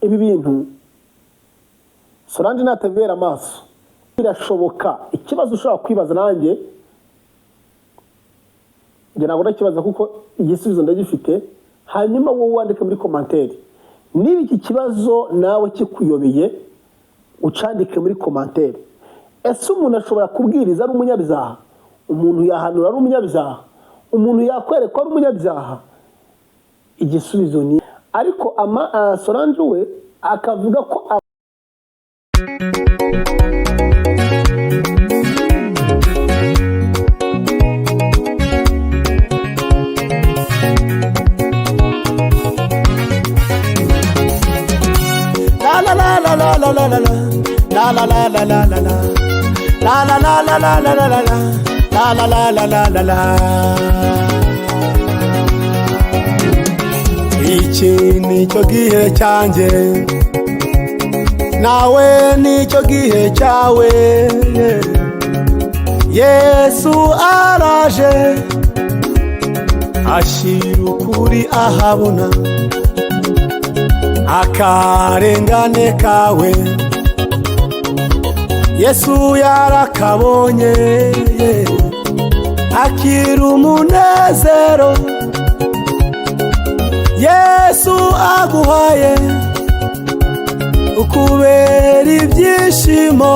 ibi bintu Solange natavera amaso birashoboka. Ikibazo ushobora kwibaza nanjye nge ntabwo ndakibaza kuko igisubizo ndagifite, hanyuma wowe wandike muri commentaire niba iki kibazo nawe kikuyobeye, ucandike muri commentaire. Ese umuntu ashobora kubwiriza ari umunyabyaha? Umuntu yahanura ari umunyabyaha? Umuntu yakwerekwa ari umunyabyaha? Igisubizo ni ariko Solange we akavuga ko iki nicyo gihe cyanjye, nawe nicyo gihe cyawe. Yesu araje ashyira ukuri ahabona, akarengane kawe Yesu yarakabonye, akira umunezero Yesu aguhaye, ukubera ibyishimo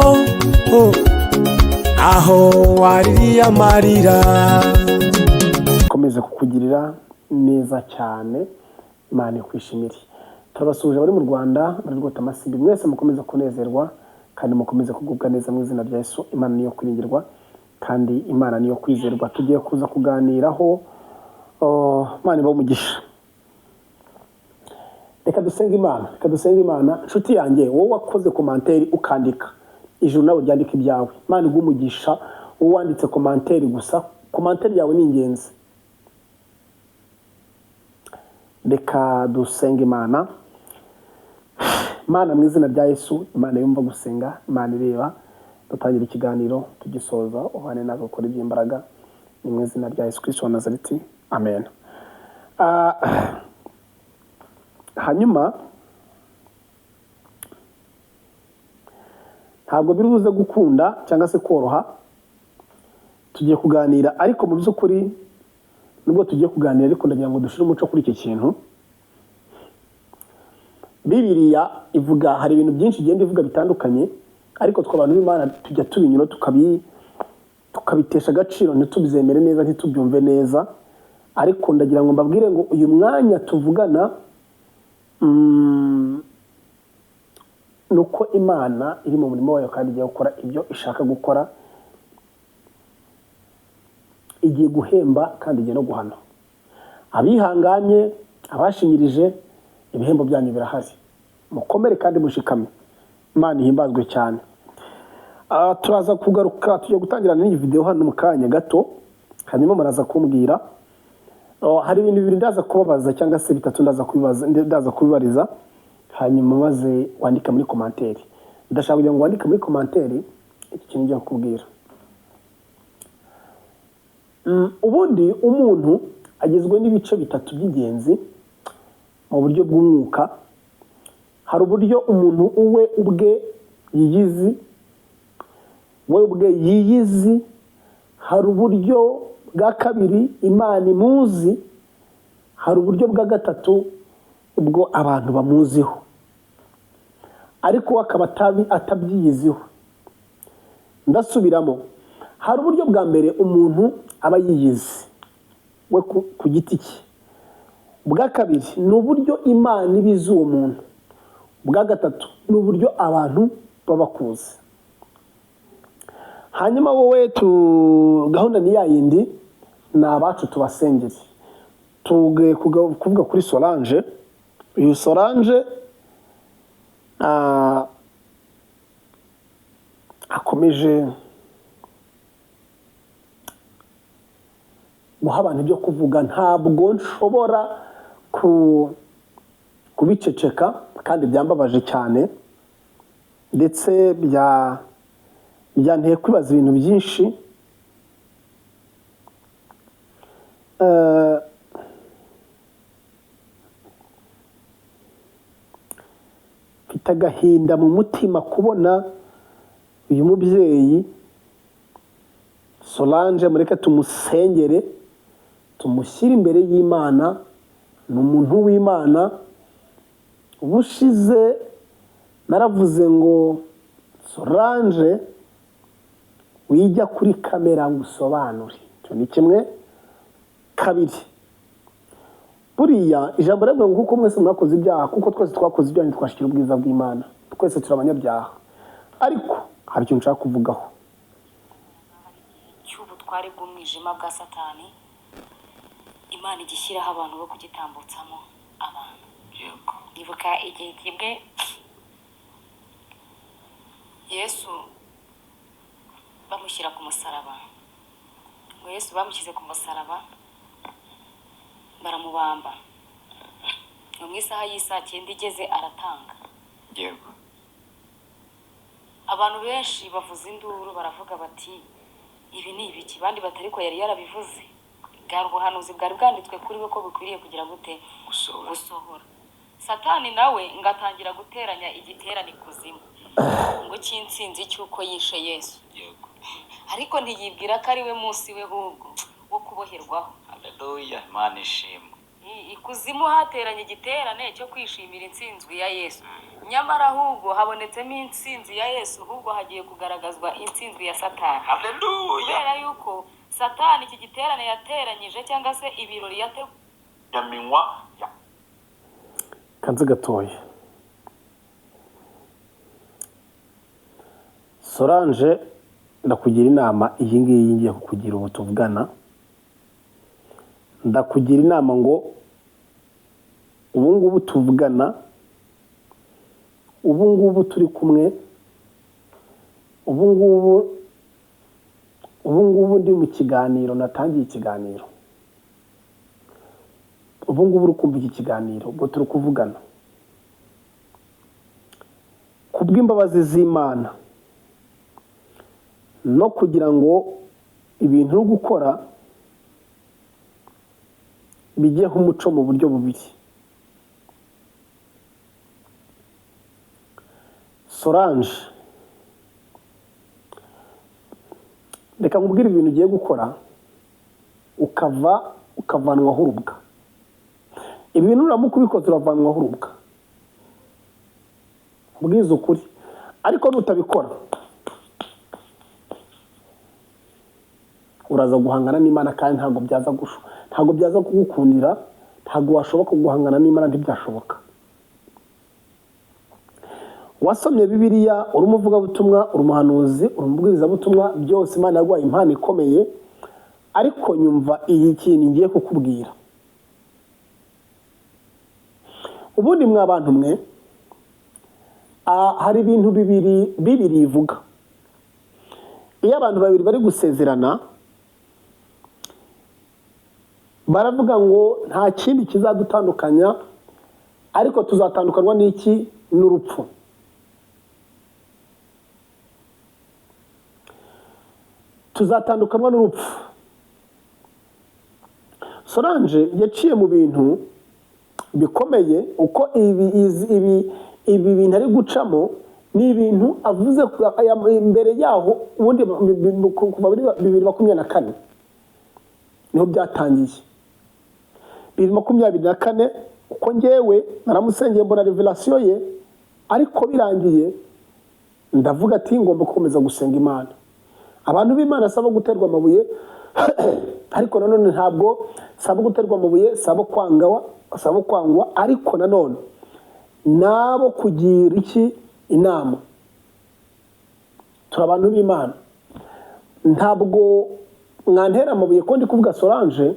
aho waririye amarira. komeza kukugirira neza cyane, Imana ikwishimire. Turabasuje bari mu Rwanda, bari rwota amasimbi, mwese mukomeza kunezerwa kandi mukomeza kugubwa neza mu izina rya Yesu. Imana niyo kwiringirwa kandi Imana niyo kwizerwa. Tugiye kuza kuganiraho Imana iba umugisha. Reka dusenge Imana. Nshuti yanjye, wowe wakoze commentaire ukandika, ijuru nawe ryandika ibyawe. Imana igumugisha. Wowe wanditse commentaire gusa, commentaire yawe ni ingenzi. Reka dusenge Imana. Imana mu izina rya Yesu, Imana yumva gusenga, Imana ireba. Dutangira ikiganiro tugisoza, ubane nawe gukora iby'imbaraga, ni mu izina rya Yesu Kristo wa Nazareti, amen. Hanyuma ntabwo biruze gukunda cyangwa se koroha, tugiye kuganira, ariko mu by'ukuri nubwo tugiye kuganira ariko ndagira ngo dushire umuco kuri iki kintu. Bibiliya ivuga, hari ibintu byinshi igenda ivuga bitandukanye, ariko tw'abantu b'Imana tujya tubinyura tukabitesha agaciro, ntitubizemere neza, ntitubyumve neza. Ariko ndagira ngo mbabwire ngo uyu mwanya tuvugana nuko Imana iri mu murimo wayo kandi igiye gukora ibyo ishaka gukora, igiye guhemba kandi igiye no guhana abihanganye, abashinyirije. Ibihembo byanyu birahari, mukomere kandi mushikame. Imana ihimbazwe cyane. Turaza kugaruka, tugiye gutangirana n'iyi video hano mu kanya gato, hanyuma muraza kumbwira. Hari ibintu bibiri ndaza kubabaza cyangwa se bitatu ndaza kubibariza, hanyuma maze wandika muri commentaire. Ndashaka kugira ngo wandike muri commentaire iki kintu ngiye kukubwira. Ubundi umuntu agizwe n'ibice bitatu by'ingenzi mu buryo bw'umwuka. Hari uburyo umuntu uwe ubwe yiyizi, hari uburyo bwa kabiri Imana imuzi, hari uburyo bwa gatatu ubwo abantu bamuziho ariko akaba atabyiyiziho. Ndasubiramo, hari uburyo bwa mbere umuntu aba yiyizi we ku giti cye, bwa kabiri ni uburyo Imana ibizi uwo muntu, bwa gatatu ni uburyo abantu babakuzi. Hanyuma wowe gahunda ni yayindi, ni abacu tubasengere. Tugiye kuvuga kuri Solange. Uyu Solange akomeje guha abantu ibyo kuvuga, ntabwo nshobora kubiceceka kandi byambabaje cyane, ndetse byanteye kwibaza ibintu byinshi. mfite agahinda mu mutima kubona uyu mubyeyi Solange, mureke tumusengere, tumushyire imbere y'Imana. Ni umuntu w'Imana. Ubushize naravuze ngo Solange wijya kuri kamera ngo usobanure. Icyo ni kimwe. Kabiri, buriya ijambo rero ngo kuko mwese mwakoze ibyaha, kuko twese twakoze ibyaha ntitwashikira ubwiza bw'Imana, twese turi abanyabyaha. Ariko hari icyo nshaka kuvugaho cy'ubutware bw'umwijima bwa Satani Imana igishyiraho abantu bo kugitambutsamo abantu. Yego, ndibuka igihe kimwe Yesu bamushyira ku musaraba. Ngo Yesu bamushyize ku musaraba baramubamba. Mu isaha y'isa 9 igeze aratanga. Yego, abantu benshi bavuza induru baravuga bati ibi ni ibiki, bandi batari ko yari yarabivuze. Bwari ubuhanuzi bwari bwanditswe kuri we ko bikwiriye kugira gute gusohora. Satani nawe ngatangira guteranya igiterane kuzimu ngo cy'insinzi cy'uko yishe Yesu. Yego, ariko ntiyibwira ko ari we munsi we wo kuboherwaho. Haleluya, Imana ishimwe. Ikuzimu hateranye igiterane cyo kwishimira intsinzwi ya Yesu. Nyamara ahubwo habonetsemo intsinzi ya Yesu, ahubwo hagiye kugaragazwa intsinzwi ya Satani. Haleluya. Kubera yuko Satani iki giterane yateranyije cyangwa se ibirori yaminwa kanze gatoya. Solange, ndakugira inama iyi ngiyi ngiye kukugira ubu tuvugana. Ndakugira inama ngo ubu ngubu tuvugana, ubu ngubu turi kumwe, ubu ngubu ndi mu kiganiro, natangiye ikiganiro. Ubu ngubu uri kumva iki kiganiro, ubwo turi kuvugana. Kubw'imbabazi z'Imana no kugira ngo ibintu uri gukora bijyeho umuco mu buryo bubiri. Solange, reka nkubwire ibintu ugiye gukora ukavanwaho urubwa. Ibintu uramuka ubikoze uravanwaho urubwa, ubwiza ukuri. Ariko nutabikora uraza guhangana n'Imana, kandi ntabwo byaza kugukundira, ntabwo washoboka guhangana n'Imana, ntibyashoboka. Wasomye Bibiliya, uri umuvugabutumwa, uri umuhanuzi, uri umubwirizabutumwa, byose Imana yaguhaye impano ikomeye. Ariko nyumva iyi kintu ngiye kukubwira. Ubundi mwa bantu mwe, hari ibintu bibiri ivuga. Iyo abantu babiri bari gusezerana, baravuga ngo nta kindi kizadutandukanya, ariko tuzatandukanywa n'iki? N'urupfu. Tuzatandukanywa n'urupfu. Solange yaciye mu bintu bikomeye, uko ibi bintu ari gucamo ni ibintu avuze imbere yaho. Ubundi kuva 2024 niho byatangiye. 2024 uko ngewe naramusengeye mbona revelation ye, ariko birangiye ndavuga ati ngomba gukomeza gusenga Imana. Abantu b'Imana saba guterwa amabuye, ariko nanone ntabwo saba guterwa amabuye, saba kwangwa, ariko nanone nabo kugira iki? Inama. Turi abantu b'Imana, ntabwo mwantera amabuye ko ndi kuvuga Solange.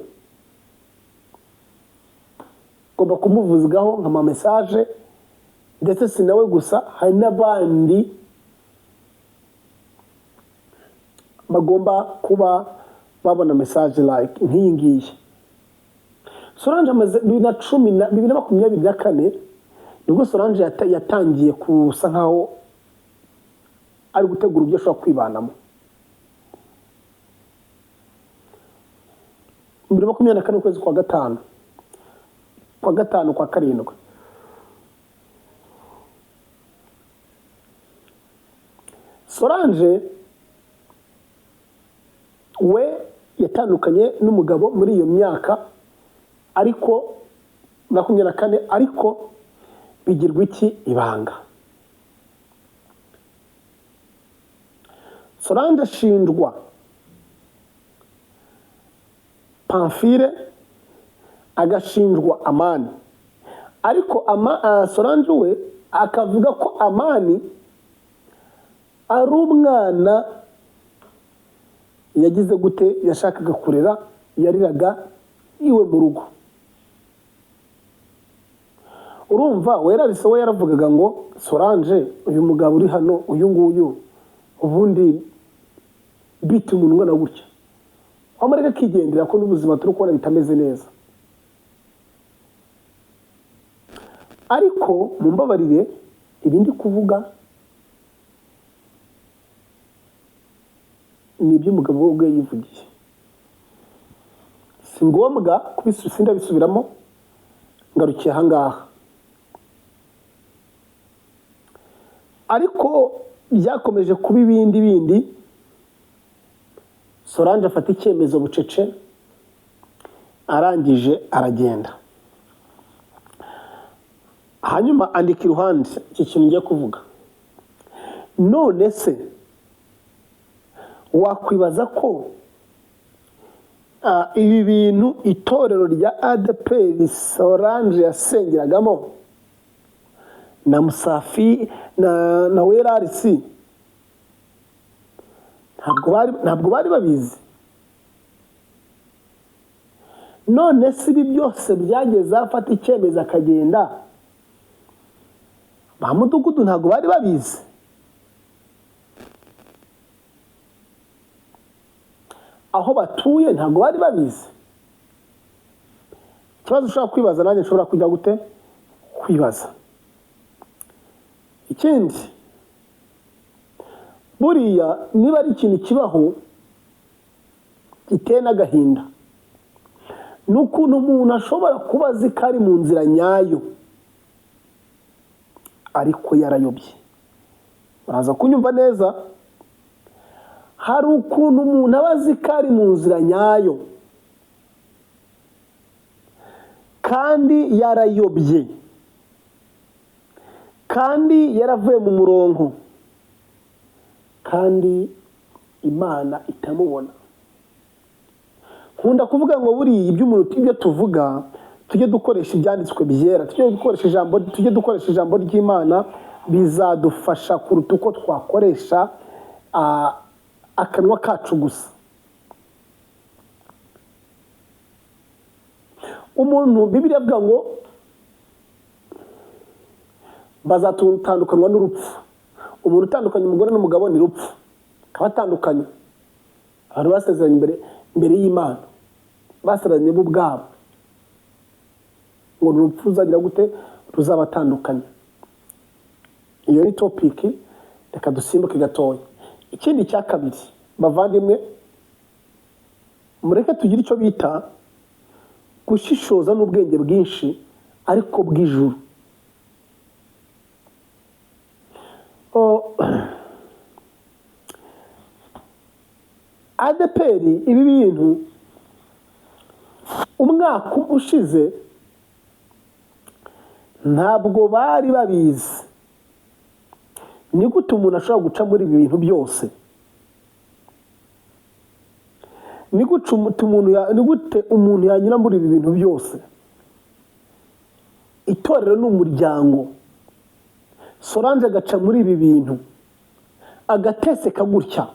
Ngomba kumuvuzgaho nkama message, ndetse sinawe gusa, hari n'abandi bagomba kuba babona message like nk'iyi ngiyi. Solange amaze 2024 nibwo Solange yatangiye kusa nkaho ari gutegura ibyo ashobora kwibanamo. 2024 ukwezi kwa gatanu, kwa karindwi, Solange we yatandukanye n'umugabo muri iyo myaka ariko 24 ariko bigirwa iki ibanga. Solange ashinjwa Pamphile agashinjwa Amani, ariko Solange we akavuga ko Amani ari umwana yagize gute yashakaga kurera, yariraga iwe mu rugo. Urumva Werarise we yaravugaga ngo Solange uyu mugabo uri hano uyu nguyu ubundi bita umuntu ungana gutya, amureka kigendera ko n'ubuzima turi kubona bitameze neza. Ariko mumbabarire ibindi kuvuga ni iby'umugabo we yivugiye, si ngombwa kubisubiza bisubiramo, ngarukiye ahangaha. Ariko byakomeje kuba ibindi Solange afata icyemezo bucece, arangije aragenda. Hanyuma andika iruhande iki kintu ngiye kuvuga. None se wakwibaza ko ibi bintu itorero rya ADEPR Solange yasengeragamo na Musafi na Werarise ntabwo bari babizi? None se ibi byose byageze afata icyemezo akagenda, ba mudugudu ntabwo bari babizi? Aho batuye ntabwo bari babizi? Ikibazo ushobora kwibaza, nanjye nshobora kujya gute kwibaza. Ikindi, buriya niba ari ikintu kibaho giteye n'agahinda, ni ukuntu umuntu ashobora kuba azi ko ari mu nzira nyayo ariko yarayobye. Uraza kunyumva neza? Hari ukuntu umuntu aba azi ko ari mu nzira nyayo kandi yarayobye, kandi yaravuye mu murongo, kandi Imana itamubona. Nkunda kuvuga ngo buriya ibyo tuvuga tujye dukoresha ibyanditswe byera, tujye dukoresha ijambo ry'Imana, bizadufasha kuruta uko twakoresha akanwa kacu gusa. Umuntu Bibiliya avuga ngo bazatandukanywa n'urupfu. Umuntu utandukanye umugore n'umugabo ni rupfu, kabatandukanye. Abantu basezeranye imbere y'Imana, basezeranye bo ubwabo ngo urupfu uzagira gute ruzabatandukanya. Iyo ni topic, reka dusimbuke gatoya. Ikindi cya kabiri, bavandimwe, mureke tugire icyo bita gushishoza n'ubwenge bwinshi ariko bw'ijuru. ADEPR ibi bintu umwaka ushize ntabwo bari babizi. Ni gute umuntu ashobora guca muri ibi bintu byose? Ni gute umuntu yanyura muri ibi bintu byose? Itorero ni umuryango. Solange agaca muri ibi bintu, agateseka gutya,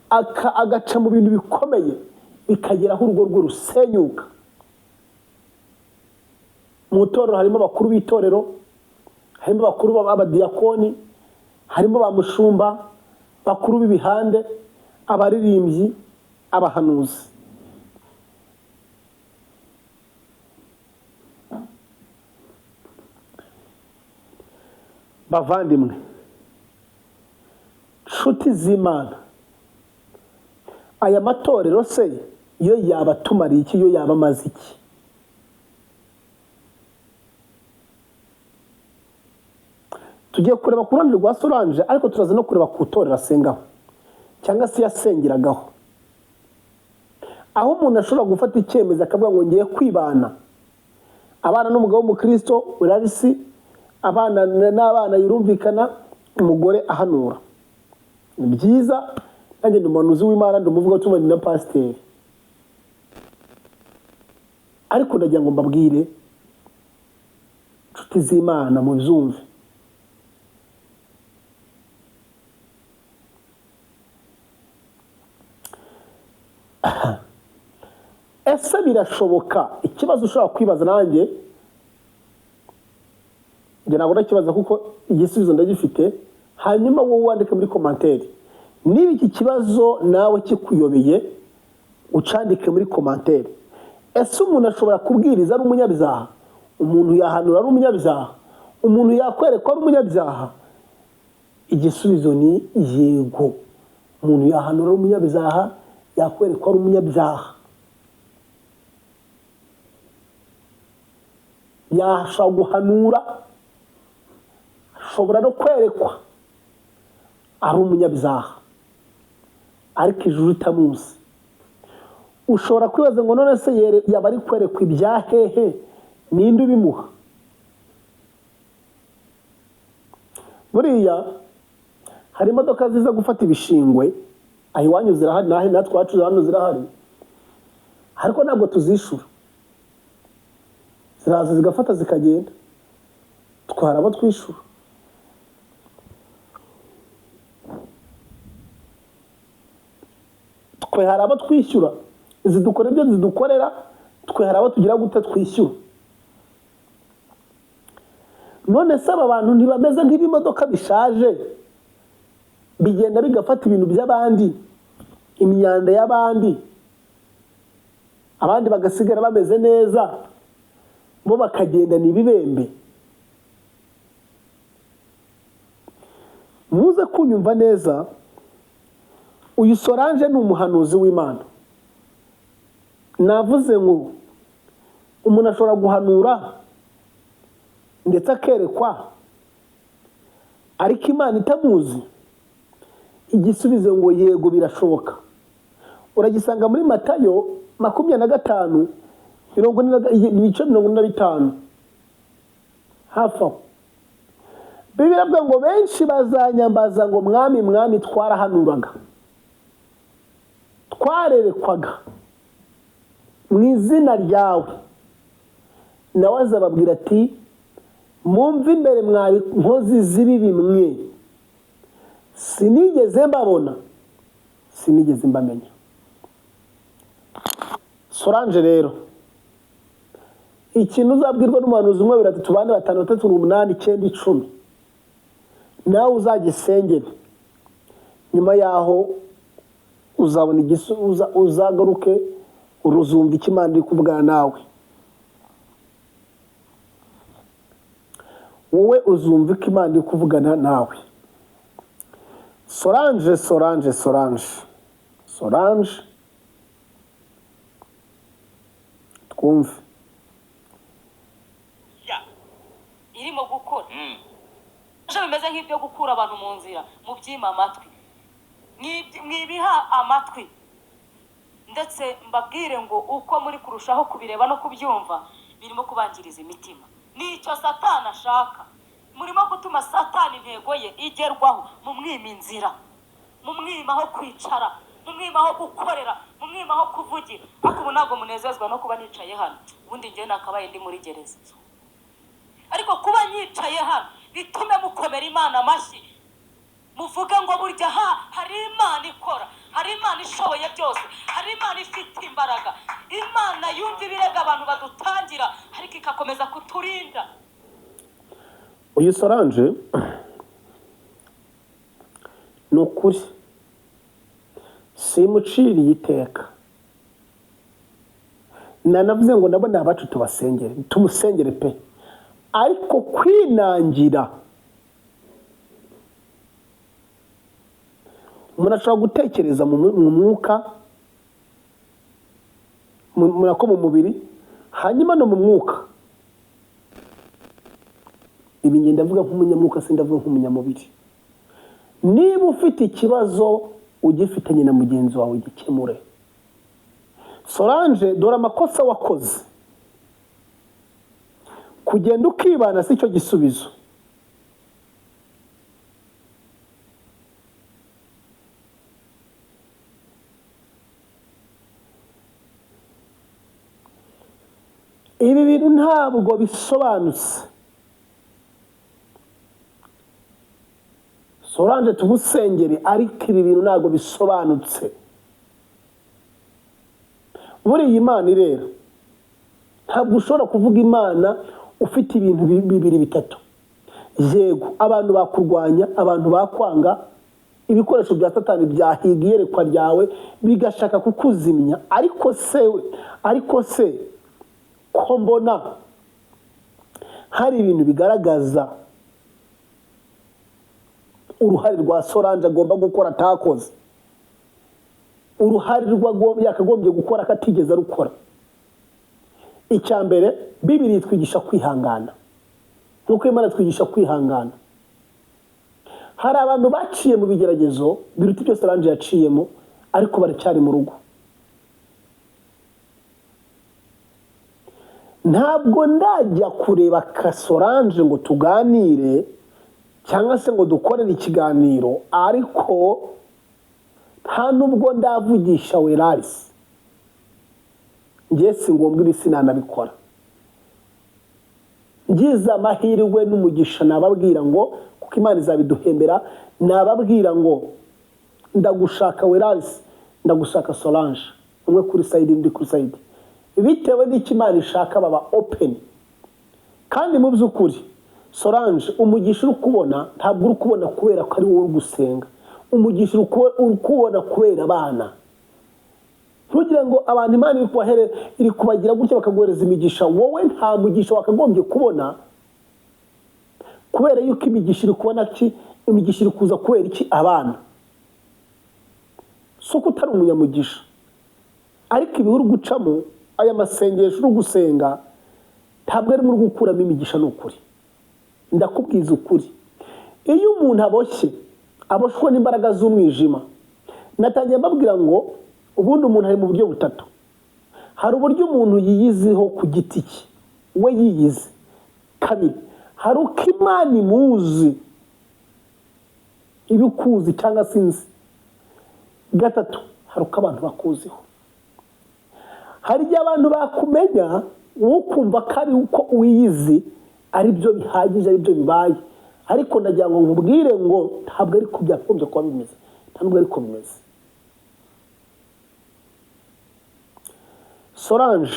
agaca mu bintu bikomeye, bikageraho urugo rwe rusenyuka. Mu itorero harimo abakuru b'itorero, harimo abakuru b'abadiyakoni, harimo ba mushumba, bakuru b'ibihande, abaririmbyi, abahanuzi. Bavandimwe, nshuti z'Imana, aya matorero se yo yaba atumariye iki? Yo yaba amaze iki? tugiye kureba ku ruhande rwa Solange ariko turaza no kureba ku itorero asengaho cyangwa se yasengeragaho, aho umuntu ashobora gufata icyemezo akavuga ngo ngiye kwibana, abana n'umugabo w'umukristo urarisi, abana n'abana yurumvikana, umugore ahanura. Ni byiza, nanjye ndi umuhanuzi w'Imana, ndi umuvugabutumwa, ndi na pasiteri, ariko ndagira ngo mbabwire inshuti z'Imana mubyumve, ese birashoboka? Ikibazo ushobora kwibaza nanjye njye ntabwo ndakibaza kuko igisubizo ndagifite, hanyuma wowe wandike muri komantere niba iki kibazo nawe kikuyobeye, ucandike muri komantere. Ese umuntu ashobora kubwiriza ari umunyabyaha? Umuntu yahanura ari umunyabyaha? Umuntu yakwerekwa ari umunyabyaha? Igisubizo ni yego. Umuntu yahanura ari umunyabyaha, yakwerekwa ari umunyabyaha, yashobora guhanura, ashobora no kwerekwa ari umunyabyaha, ariko ijuru ritamuzi. Ushobora kwibaza ngo none se yaba ari kwerekwa ibya hehe? Ninde ubimuha? Buriya hari imodoka ziza gufata ibishingwe, aho iwanyu zirahari, nahe natwe iwacu hano zirahari, ariko ntabwo tuzishura. Ziraza zigafata zikagenda, twara abo twishura. Twe hari abo twishyura, zidukora ibyo zidukorera, twe hari abo tugira gute twishyura. None se aba bantu ntibameze nk'ibimodoka bishaje bigenda bigafata ibintu by'abandi, imyanda y'abandi, abandi bagasigara bameze neza, bo bakagendana ibibembe? Muze kunyumva neza, uyu Solange ni umuhanuzi w'Imana. Navuze ngo umuntu ashobora guhanura ndetse akerekwa ariko Imana itamuzi. Igisubizo ngo yego birashoboka. Uragisanga muri Matayo 25 ibice 45 hafi aho. Bibiliya iravuga ngo benshi bazanyambaza ngo mwami mwami, twarahanuraga, twarerekwaga mu izina ryawe. Nawe azababwira ati mumve imbere mwabi nkozi z'ibibi mwe, sinigeze mbabona, sinigeze mbamenya. Solange rero, ikintu uzabwirwa n'umuhanuzi umwe, 2, 3, 4, 5, 6, 8, 9, 10, nawe uzagisengere. Nyuma yaho uzabona uzagaruke uruzumva icyo Imana iri kuvugana nawe. Wowe uzumva ko Imana iri kuvugana nawe. Solange, Solange, Solange, Solange, twumve irimo gukora bimeze nk'ibyo gukura abantu mu nzira, mu byima amatwi, mwibiha amatwi, ndetse mbabwire ngo uko muri kurushaho kubireba no kubyumva birimo kubangiriza imitima. Nicyo Satani ashaka. Murimo gutuma Satani intego ye igerwaho, mu mwima inzira, mu mwima aho kwicara, mu mwima aho gukorera, mu mwima aho kuvugira. Ariko ubu ntabwo munezezwa no kuba nicaye hano, ubundi njye nakabaye ndi muri gereza. Ariko kuba nicaye hano bitume mukomera Imana amashyi, muvuga ngo burya hari Imana ikora, hari Imana ishoboye byose, hari Imana ifite imbaraga, Imana yumva ibirega abantu badutangira ariko ikakomeza kuturinda. Uyu Solange ni ukuri simuciriye iteka. Nanavuze ngo nabo ni abacu, tubasengere, tumusengere pe. Ariko kwinangira, umuntu ashobora gutekereza mu mwuka, mu mubiri, hanyuma no mu mwuka. ibi ngenda ndavuga nk'umunyamwuka sindavuga nk'umunyamubiri. Niba ufite ikibazo ugifitanye na mugenzi wawe gikemure. Solange, dore amakosa wakoze. Kugenda ukibana si cyo gisubizo. Ibi bintu ntabwo bisobanutse. Solange, tugusengere, ariko ibi bintu ntabwo bisobanutse. Muri iyi Imana irera, ntabwo ushobora kuvuga Imana ufite ibintu bibiri bitatu. Yego, abantu bakurwanya, abantu bakwanga, ibikoresho bya Satani byahiga iyerekwa ryawe bigashaka kukuzimya. Ariko se ko mbona hari ibintu bigaragaza uruhare rwa Solange agomba gukora atakoze, uruhare yakagombye gukora akatigeze arukora. Icya mbere, Bibiliya itwigisha kwihangana, nk'uko Imana twigisha kwihangana. Hari abantu baciye mu bigeragezo biruta ibyo Solange yaciyemo, ariko baracyari mu rugo. Ntabwo ndajya kureba ka Solange ngo tuganire cyangwa se ngo dukorere ikiganiro, ariko nta nubwo ndavugisha Werarisi. Njye si ngombwa ibi sinanabikora. Ngize amahirwe n'umugisha nababwira ngo, kuko Imana izabiduhembera, nababwira ngo ndagushaka Werarisi, ndagushaka Solange, umwe kuri side undi kuri side, bitewe n'icyo Imana ishaka baba open. Kandi mu by'ukuri Solange, umugisha uri kubona ntabwo uri kubona kubera ko ari wowe uri gusenga. Umugisha uri kubona kubera abana. Ntugire ngo abantu Imana iri kubagira gutya bakaguhereza imigisha, wowe nta mugisha wakagombye kubona, kubera yuko imigisha iri kubona imigisha iri kuza kubera iki? Abana. So ko utari umunyamugisha, ariko ibi uri gucamo, aya masengesho uri gusenga, ntabwo ari muri gukuramo imigisha. Ni ukuri, ndakubwiza ukuri. Iyo umuntu aboshwe n'imbaraga z'umwijima, natangiye mbabwira ngo ubundi umuntu ari mu buryo butatu. Hari uburyo umuntu yiyiziho ku giti cye, we yiyizi. Kabiri, hari uko Imana imuzi, ibikuzi cyangwa sinzi. Gatatu, hari uko abantu bakuziho. Hari igihe abantu bakumenya wowe ukumva ko ari uko wiyizi ari byo bihagije, ari byo bibaye. Ariko ndagira ngo nkubwire ngo ntabwo ari ko byakunze kuba bimeze, ntabwo ari ko bimeze. Solange,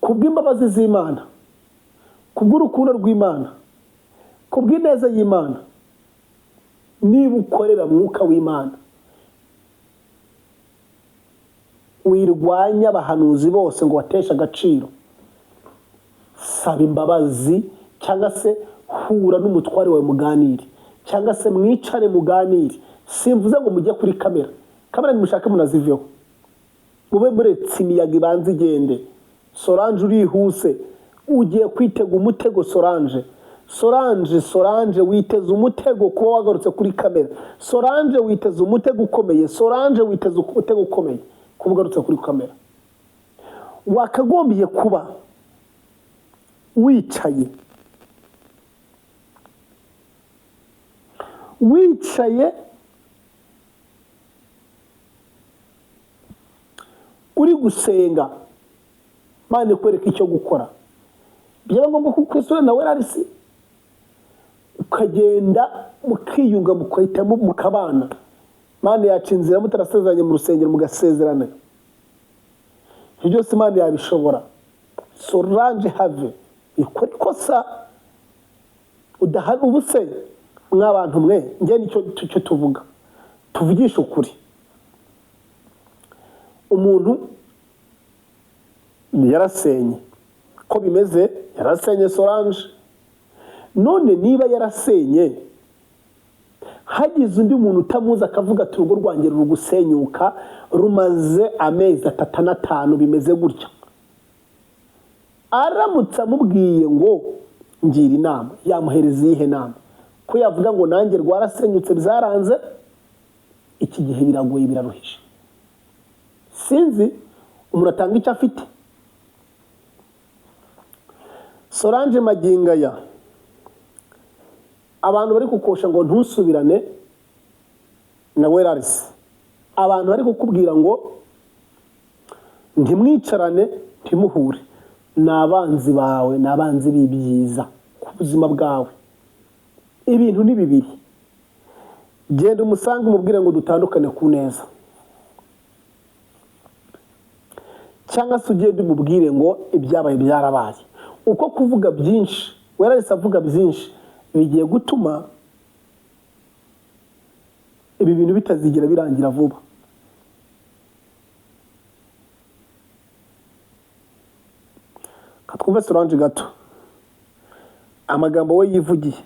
kubw'imbabazi z'Imana, kubw'urukundo rw'Imana, kubw'ineza y'Imana, niba ukorera mwuka w'Imana, wirwanya abahanuzi bose ngo bateshe agaciro, saba imbabazi, cyangwa se hura n'umutware wawe muganire, cyangwa se mwicare muganire. Simvuze ngo mujye kuri kamera nimushake munaziveho, mube muretse imiyaga ibanza igende. Solange, urihuse, ugiye kwitega umutego. Solange, witeze umutego kuba wagarutse kuri kamera. Solange, witeze umutego ukomeye. Solange, witeze umutego ukomeye kuba ugarutse kuri kamera. Wakagombye kuba wicaye uri gusenga, Imana ikwereka icyo gukora. Byaba ngombwa ko ukwisura na Werarisi, ukagenda mukiyunga, mukahitamo mukabana. Imana yaca inzira mutarasezeranye mu rusengero mugasezerana. Ibyo byose Imana yabishobora. Solange, have ikora ikosa udahari ubuse. Mw'abantu mwe, njye nicyo tuvuga, tuvugisha ukuri. Umuntu yarasenye, ko bimeze, yarasenye Solange. None niba yarasenye, hagize undi muntu utamuzi akavuga ati urugo rwanjye ruri gusenyuka, rumaze amezi 3 na 5 bimeze gutya, aramutse amubwiye ngo ngira inama, yamuhereza iyihe nama? Ko yavuga ngo nanjye rwarasenyutse byaranze, iki gihe biragoye biraruhije. Sinzi umuntu atanga icyo afite. Solange magingaya, abantu bari kukosha ngo ntusubirane na Werarisi, abantu bari kukubwira ngo ntimwicarane ntimuhure, ni abanzi bawe, ni abanzi b'ibyiza ku buzima bwawe. Ibintu ni bibiri, genda umusange umubwire ngo dutandukane ku neza, cyangwa se ugende umubwire ngo ibyabaye byarabaye. Uko kuvuga byinshi, Werarisi avuga byinshi, bigiye gutuma ibi bintu bitazigera birangira vuba. Katwumve Solange gato amagambo we yivugiye.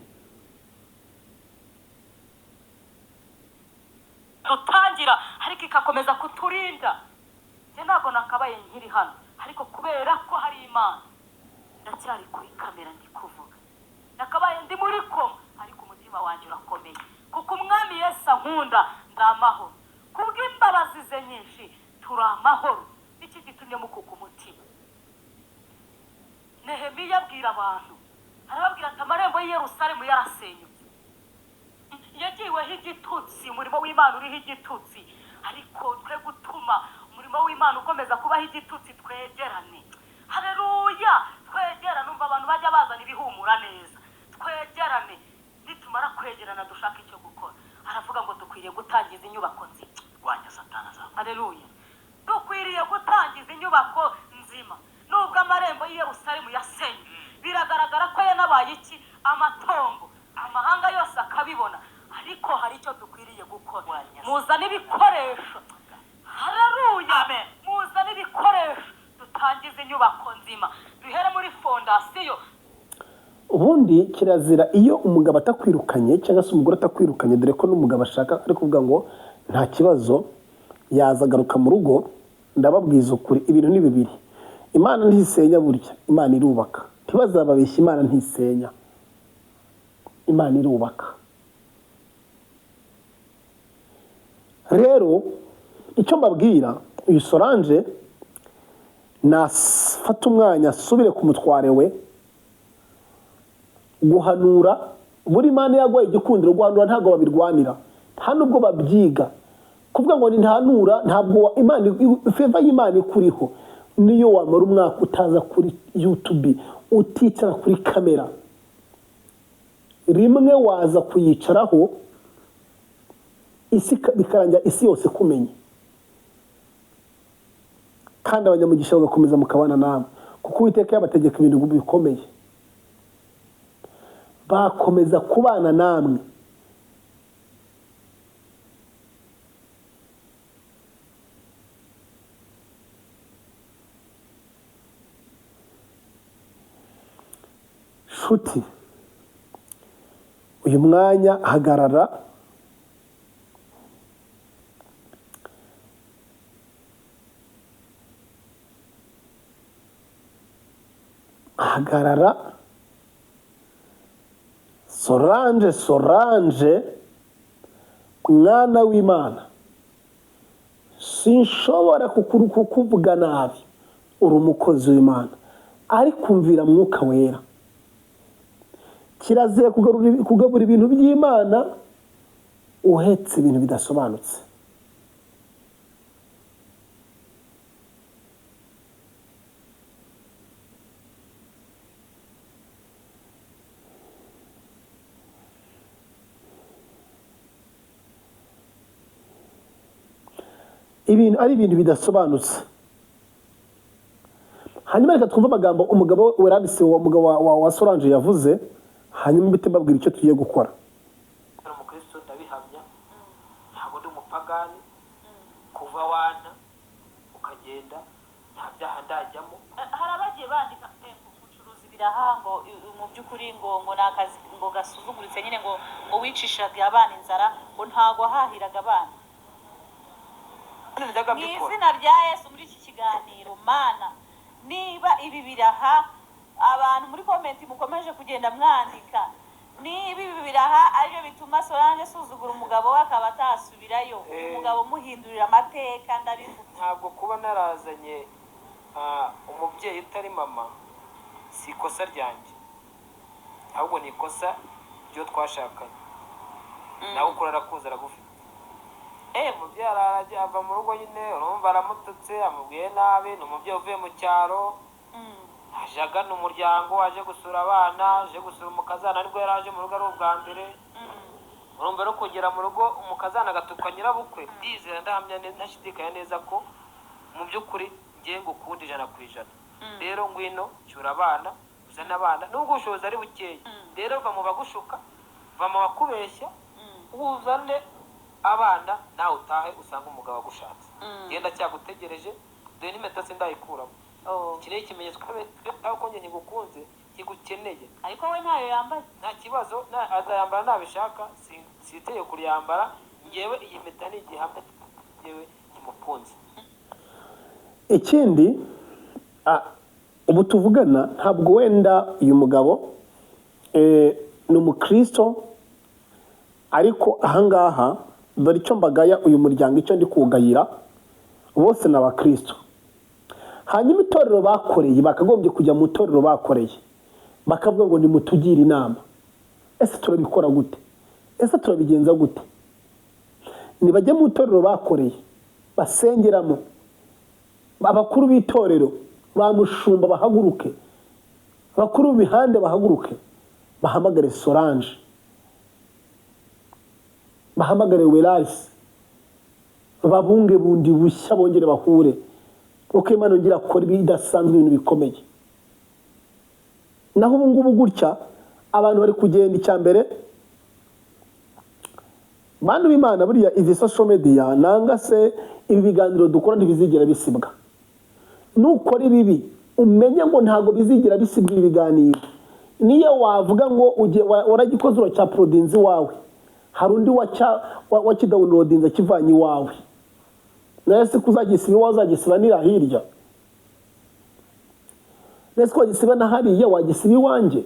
Rutangira ariko ikakomeza kuturinda. Je ntabwo nakabaye nkiri hano, ariko kubera ko hari Imana ndacyari kuri kamera ndi kuvuga. Nakabaye ndi muri ko, ariko umutima wanjye urakomeye, kuko umwami Yesu ankunda ndamahoro. Kubw'imbabazi ze nyinshi turamahoro. Iki gitumye mukuka umutima. Nehemiya abwira abantu, arababwira ati amarembo y'i Yerusalemu yarasenyutse, yagiweho igitutsi, umurimo w'Imana uriho igitutsi, ariko twe gutuma umurimo w'Imana ukomeza kubaho igitutsi, twegerane. Haleluya, twegerane. Umva abantu bajya bazana ibihumura neza, twegerane. Nitumara kwegerana dushaka icyo gukora. Aravuga ngo dukwiriye gutangiza inyubako nzima. Rwanya Satani aza. Haleluya, dukwiriye gutangiza inyubako nzima. Nubwo amarembo y'i Yerusalemu yasenye, biragaragara ko yanabaye iki? Amatongo. Amahanga yose akabibona, ariko hari icyo dukwiriye gukora. Muzane ibikoresho. Haleluya, amen. Muzane ibikoresho dutangize inyubako nzima, duhere muri fondasiyo. Ubundi kirazira iyo umugabo atakwirukanye cyangwa se umugore atakwirukanye, dore ko n'umugabo ashaka ari kuvuga ngo nta kibazo yazagaruka mu rugo. Ndababwiza ukuri, ibintu ni bibiri. Imana ntisenya, burya Imana irubaka. Ntibazababeshya, Imana ntisenya, Imana irubaka. Rero icyo mbabwira, uyu Solange nafata umwanya asubire ku mutware we guhanura. Buri Imana yaguhaye igikundiro, guhanura ntabwo babirwanira, nta nubwo babyiga. Kuvuga ngo ni ntanura, ntabwo Imana, feva y'Imana ikuriho. Niyo wamara umwaka utaza kuri YouTube, uticara kuri kamera, rimwe waza kuyicaraho, isi bikarangira isi yose kumenye, kandi abanyamugisha bagakomeza mukabana nawe, kuko Uwiteka yabategeka ibintu bikomeye, bakomeza kubana namwe. Nshuti, uyu mwanya hagarara, hagarara. Solange mwana w'Imana, sinshobora kukuvuga nabi, uri umukozi w'Imana, ariko umvira Mwuka Wera. Kirazira kugabura ibintu by'Imana uhetse ibintu bidasobanutse. Ibintu ari ibintu bidasobanutse. Hanyuma reka twumve amagambo umugabo Werarisi, uwo mugabo wa Solange yavuze, hanyuma mbite mbabwira icyo tugiye gukora. Umukristo ndabihamya, ntabwo ndi umupagani. Kuva wana ukagenda nta byaha ndajyamo. Hari abagiye bandika ubucuruzi birahango mu by'ukuri ngo nakazi ngo gasuzuguritse nyine ngo wicishaga abana inzara, ngo ntago hahiraga abana. Mu izina rya Yesu muri iki kiganiro, Mana, niba ibi biraha abantu muri comment mukomeje kugenda mwandika niba ibi biraha aribyo bituma Solange asuzugura umugabo we akaba atasubirayo umugabo muhindurira amateka ndabivuze. ntabwo kuba narazanye umubyeyi utari mama si ikosa ryanjye, ahubwo ni ikosa ryo twashakanye. nawe ukora arakuza aragufite. umubyeyi arajya ava mu rugo nyine urumva aramututse amubwiye nabi, ni umubyeyi uvuye mu cyaro aje agana umuryango, aje gusura abana, aje gusura umukazana, aribwo yari aje mu rugo ari ubwa mbere. urumva rero kugera mu rugo umukazana agatukwa nyirabukwe, ndizera ndahamya ntashidikanya neza ko mu by'ukuri ngiye ngukunda 100%. rero ngwino cyura abana, uzana abana nubwo ubushobozi ari bukeya. rero va mu bagushuka, va mu bakubeshya, uzane abana nawe utahe usanga umugabo agushatse. genda cyagutegereje, dore n'impeta se ndayikuramo. iki ni ikimenyetso ko njye nkigukunze nkigukeneye. ariko we ntayo yambaye. nta kibazo, azayambara nabishaka, si itegeko kuryambara. ngewe iyi mpeta ni igihamya ngewe nkimukunze. ikindi ubu tuvugana ntabwo wenda uyu mugabo ni umukristo, ariko ahangaha dore icyo mbagaya uyu muryango, icyo ndi kuwugayira, bose ni abakristo. hanyuma itorero bakoreye, bakagombye kujya mu itorero bakoreye, bakavuga ngo nimutugire inama. ese turabikora gute? ese turabigenza gute? nibajye mu itorero bakoreye, basengeramo, abakuru b'itorero ba mushumba bahaguruke, abakuru b'imihanda bahaguruke, bahamagare Solange, bahamagare Werarisi, babunge bundi bushya, bongere bahure, uko Imana yongera akora ibidasanzwe, ibintu bikomeye. naho ubu ngubu gutya abantu bari kugenda. icya mbere, bantu b'Imana, buriya izi social media nanga se ibi biganiro dukora ntibizigera bisibwa. nukora ibibi umenye ngo ntago bizigera bisibwa ibi biganiro. niyo wavuga ngo waragikoze uracya prodinzi wawe, hari undi wakidawunilodinze kivanye iwawe, nese kuzagisiba iwawe uzagisiba nira hirya, nese ko wagisiba na hariya wagisiba iwanjye.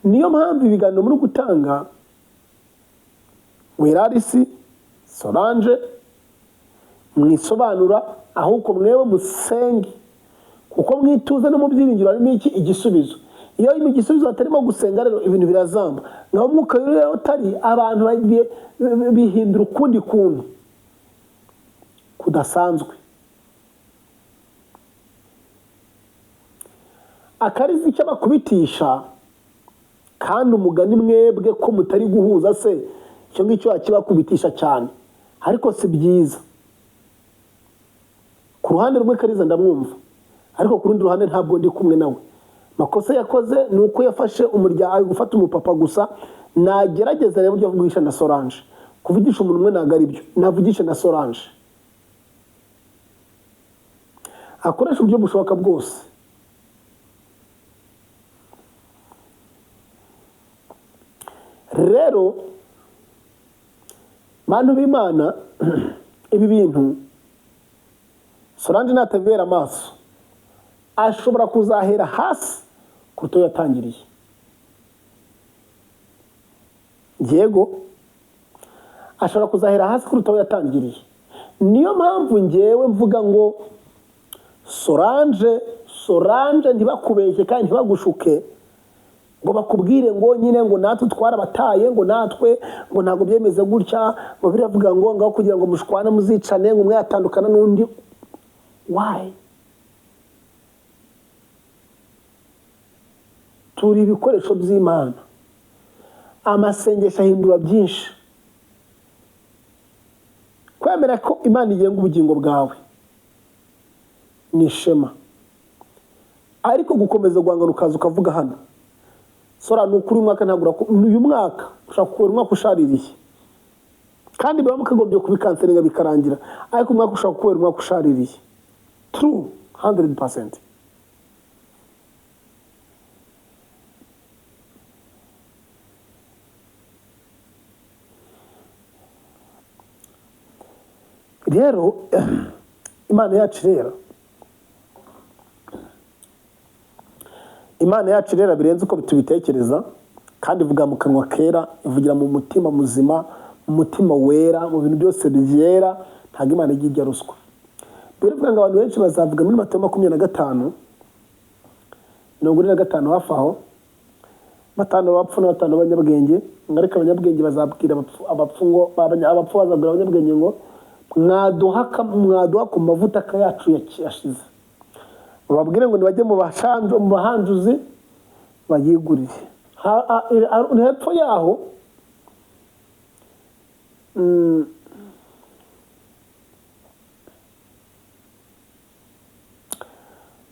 niyo mpamvu ibiganiro muri gutanga, Werarisi, Solange, mwisobanura, ahubwo mwewe musenge, kuko mwituze no mu byiringiro harimo iki igisubizo. iyo mu gisubizo hatarimo gusenga, rero ibintu birazamba. naho umwuka rero utari, abantu bihindura ukundi kuntu kudasanzwe. akarizi icyo bakubitisha, kandi umugani mwebwe ko mutari guhuza se, icyo ngicyo wakibakubitisha cyane, ariko si byiza. ku ruhande rumwe Kariza ndamwumva, ariko ku rundi ruhande ntabwo ndi kumwe nawe. makosa yakoze ni uko yafashe umuryango, gufata umupapa gusa. nagerageza rero buryo avugisha na Solange, kuvugisha umuntu umwe ntabwo ari byo, navugisha na Solange, akoresha uburyo bushoboka bwose. rero bantu b'Imana, ibi bintu Solange natabera amaso, ashobora kuzahera hasi kuruta yatangiriye. yego ashobora kuzahera hasi kuruta yatangiriye. niyo mpamvu ngewe mvuga ngo Solange ntibakubeshye kandi ntibagushuke, ngo bakubwire ngo nyine ngo natwe twarabataye, ngo natwe ngo ntabwo byemeze gutya, ngo biravuga ngo ngaho kugira ngo mushwane muzicane, ngo umwe yatandukana n'undi. why? turi ibikoresho by'Imana. amasengesho ahindura byinshi. kwemera ko Imana igenga ubugingo bwawe ni ishema, ariko gukomeza guhangana ukaza ukavuga hano Sora ni ukuri umwaka ntabura, uyu mwaka ushaka kubera umwaka ushaririye, kandi biba mukagombye kubikanseringa bikarangira, ariko umwaka ushaka kubera umwaka ushaririye. True 100%. rero Imana yacu rero Imana yacu rero birenze uko tubitekereza, kandi ivuga mu kanwa kera, ivugira mu mutima muzima, mu mutima wera, mu bintu byose byera. Ntabwo Imana ijya ijya ruswa. Bivuga ngo abantu benshi bazavuga muri Matayo 25, 45 hafi aho, 5 bapfu na 5 b'abanyabwenge. Ariko abanyabwenge bazabwira abapfu ngo abapfu bazabwira abanyabwenge ngo mwaduha ku mavuta yacu yashize. Bababwire ngo nibajye mu bahanjuzi bayigurire. Hepfo yaho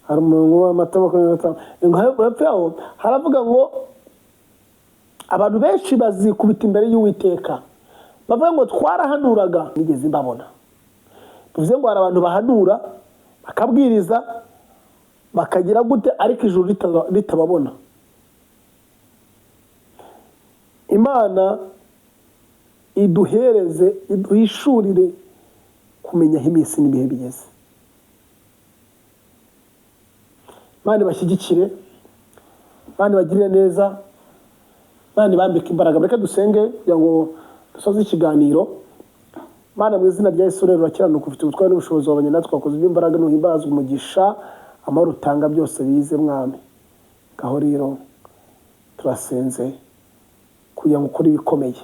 hari umurongo w'Amata 25. Hepfo yaho haravuga ngo abantu benshi bazikubita imbere y'Uwiteka bavuga ngo twarahanuraga nigeze mbabona. Bivuze ngo hari abantu bahanura bakabwiriza bakagira gute ariko ijuru ritababona. Imana iduhereze, iduhishurire kumenya aho iminsi n'ibihe bigeze. Imana ibashyigikire, Imana ibagirire neza, Imana ibambike imbaraga. Reka dusenge kugira ngo dusoze ikiganiro. Imana mu izina rya Yesu rero urakiranuka, ufite ubutware n'ubushobozi, wabanye natwe, twakoze iby'imbaraga, n'uhimbazwa, umugisha, amahoro utanga byose bize mwami. Gaho rero turasenze kugira ngo ukore ibikomeye.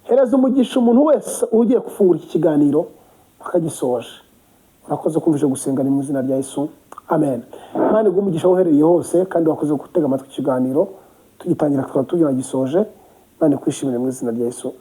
Hereza umugisha umuntu wese ugiye gufungura iki kiganiro akagisoje. Urakoze kumvisha gusenga ni mu izina rya Yesu, amen. Imana iguhe umugisha uherereye hose, kandi wakoze gutega amatwi ikiganiro tugitangira tukaba tugira gisoje. Imana ikwishimire mu izina rya Yesu.